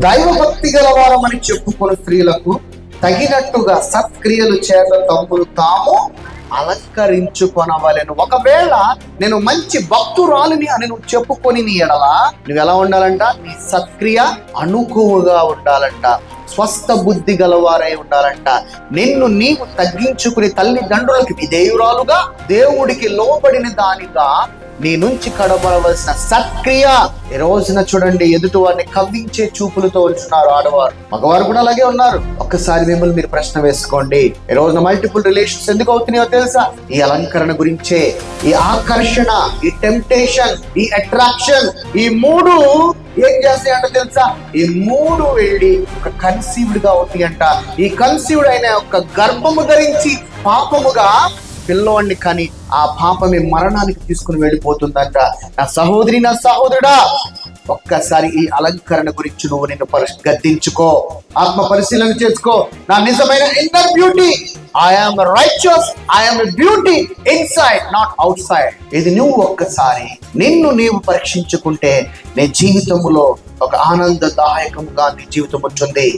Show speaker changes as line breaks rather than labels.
దైవభక్తి గలవారమని చెప్పుకున్న స్త్రీలకు తగినట్టుగా సత్క్రియలు చేత తమ్ములు తాము అలంకరించుకొనవలెను. ఒకవేళ నేను మంచి భక్తురాలిని అని నువ్వు చెప్పుకొని నీ ఎడలా నువ్వు ఎలా ఉండాలంట? నీ సత్క్రియ అనుకువగా ఉండాలంట, స్వస్థ బుద్ధి గలవారై ఉండాలంట. నిన్ను నీవు తగ్గించుకుని తల్లిదండ్రులకు విధేయురాలుగా దేవుడికి లోబడిన దానిగా నీ నుంచి కడబడవలసిన సత్క్రియ. ఈ రోజున చూడండి, ఎదుటి వారిని కవ్వించే చూపులతో ఉంచున్నారు ఆడవారు. మగవారు కూడా అలాగే ఉన్నారు. ఒక్కసారి మిమ్మల్ని మీరు ప్రశ్న వేసుకోండి. ఈ రోజున మల్టిపుల్ రిలేషన్స్ ఎందుకు అవుతున్నాయో తెలుసా? ఈ అలంకరణ గురించే. ఈ ఆకర్షణ, ఈ టెంప్టేషన్, ఈ అట్రాక్షన్, ఈ మూడు ఏం చేస్తాయంట తెలుసా? ఈ మూడు వెళ్ళి ఒక కన్సీవ్డ్ గా అవుతాయంట. ఈ కన్సీవ్డ్ అయిన ఒక గర్భము ధరించి పాపముగా పిల్లోడిని కానీ ఆ పాపమే మరణానికి తీసుకుని వెళ్ళిపోతుందంట. నా సహోదరి, నా సహోదరుడా, ఒక్కసారి ఈ అలంకరణ గురించి నువ్వు నిన్ను గద్దించుకో, ఆత్మ పరిశీలన చేసుకో. నా నిజమైన inner beauty, I am righteous, I am beauty inside, not outside. ఇది నువ్వు ఒక్కసారి నిన్ను నీవు పరీక్షించుకుంటే నీ జీవితంలో ఒక ఆనందదాయకంగా నీ జీవితం ఉంటుంది.